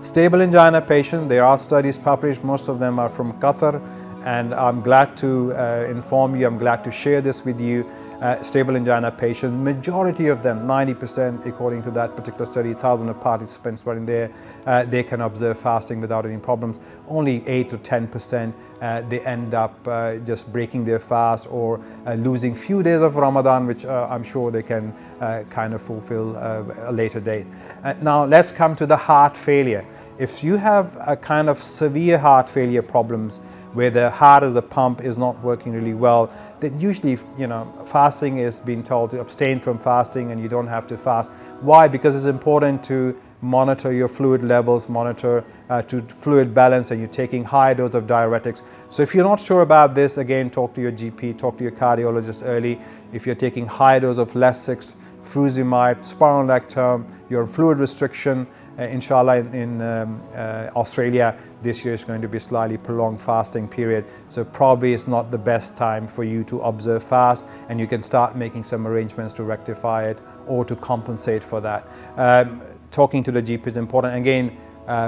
Stable angina patients, there are studies published, most of them are from Qatar, and I'm glad to inform you, I'm glad to share this with you. Stable angina patients, majority of them, 90% according to that particular study, thousands of participants were in there, they can observe fasting without any problems. Only 8 to 10% they end up just breaking their fast or losing few days of Ramadan, which I'm sure they can kind of fulfill a later date. Now let's come to the heart failure. If you have a kind of severe heart failure problems where the heart of the pump is not working really well, then usually, fasting is being told to abstain from fasting and you don't have to fast. Why? Because it's important to monitor your fluid levels, monitor to fluid balance, and you're taking high dose of diuretics. So if you're not sure about this, again, talk to your GP, talk to your cardiologist early. If you're taking high dose of Lasix, furosemide, spironolactone, your fluid restriction, inshallah in Australia this year is going to be slightly prolonged fasting period, so probably it's not the best time for you to observe fast, and you can start making some arrangements to rectify it or to compensate for that. Talking to the GP is important. Again,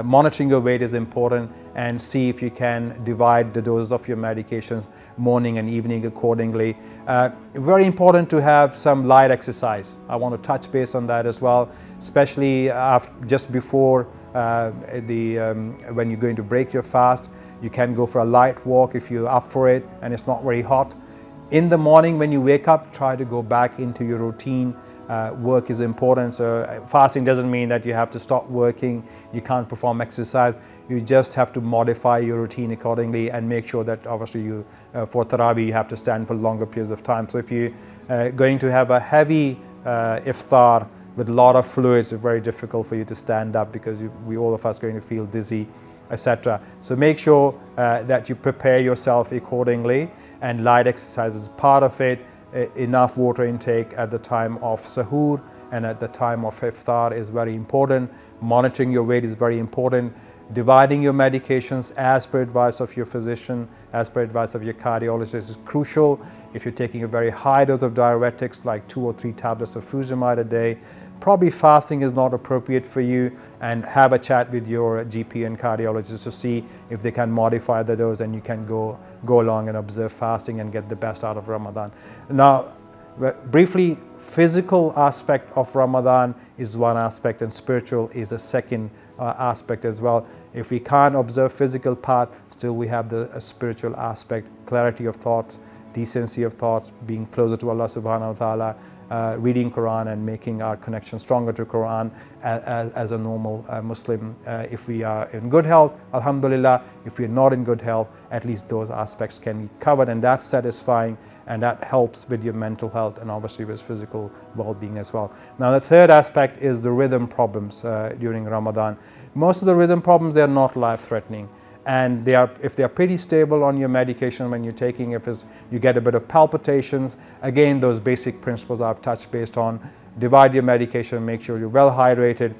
monitoring your weight is important, and see if you can divide the doses of your medications morning and evening accordingly. Very important to have some light exercise. I want to touch base on that as well, especially just before when you're going to break your fast. You can go for a light walk if you're up for it and it's not very hot. In the morning when you wake up, try to go back into your routine. Work is important, so fasting doesn't mean that you have to stop working, you can't perform exercise. You just have to modify your routine accordingly and make sure that obviously you, for Taraweeh, you have to stand for longer periods of time. So if you're going to have a heavy iftar with a lot of fluids, it's very difficult for you to stand up because we all of us are going to feel dizzy, etc. So make sure that you prepare yourself accordingly, and light exercise is part of it. Enough water intake at the time of sahur and at the time of iftar is very important. Monitoring your weight is very important. Dividing your medications as per advice of your physician, as per advice of your cardiologist is crucial. If you're taking a very high dose of diuretics like 2 or 3 tablets of furosemide a day, probably fasting is not appropriate for you, and have a chat with your GP and cardiologist to see if they can modify the dose and you can go along and observe fasting and get the best out of Ramadan. Now, briefly, physical aspect of Ramadan is one aspect and spiritual is the second aspect as well. If we can't observe physical part, still we have the spiritual aspect, clarity of thoughts, decency of thoughts, being closer to Allah subhanahu wa ta'ala, reading Quran and making our connection stronger to Quran as a normal Muslim. If we are in good health, alhamdulillah. If we are not in good health, at least those aspects can be covered, and that's satisfying, and that helps with your mental health and obviously with physical well-being as well. Now the third aspect is the rhythm problems during Ramadan. Most of the rhythm problems, they are not life-threatening, and if they are pretty stable on your medication when you're taking, if you get a bit of palpitations, again those basic principles I've touched based on. Divide your medication, make sure you're well hydrated.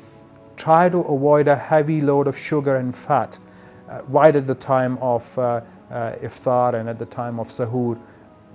Try to avoid a heavy load of sugar and fat right at the time of iftar and at the time of sahur.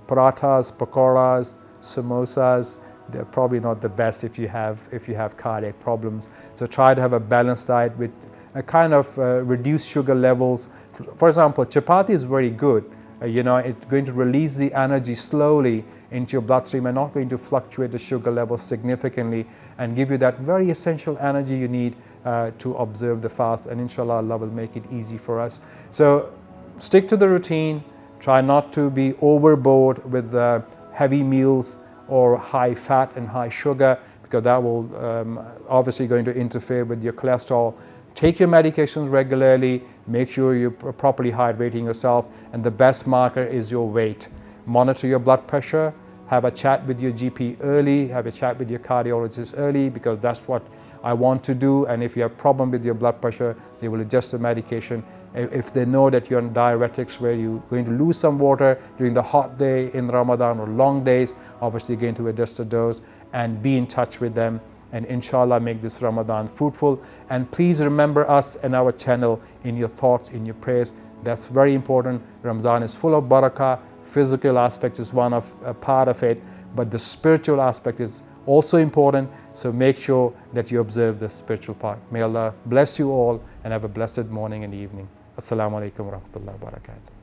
Parathas, pakoras, samosas, they're probably not the best if you have cardiac problems. So try to have a balanced diet with a kind of reduced sugar levels. For example, chapati is very good. It's going to release the energy slowly into your bloodstream and not going to fluctuate the sugar levels significantly, and give you that very essential energy you need to observe the fast, and inshallah Allah will make it easy for us. So stick to the routine. Try not to be overboard with heavy meals or high fat and high sugar, because that will obviously going to interfere with your cholesterol. Take your medications regularly, make sure you're properly hydrating yourself, and the best marker is your weight. Monitor your blood pressure, have a chat with your GP early, have a chat with your cardiologist early, because that's what I want to do. And if you have a problem with your blood pressure, they will adjust the medication. If they know that you're on diuretics where you're going to lose some water during the hot day in Ramadan or long days, obviously going to adjust the dose, and be in touch with them, and inshallah make this Ramadan fruitful. And please remember us and our channel in your thoughts, in your prayers. That's very important. Ramadan is full of barakah. Physical aspect is one of a part of it, but the spiritual aspect is also important. So make sure that you observe the spiritual part. May Allah bless you all and have a blessed morning and evening. Assalamu alaikum wa rahmatullahi wa barakatuh.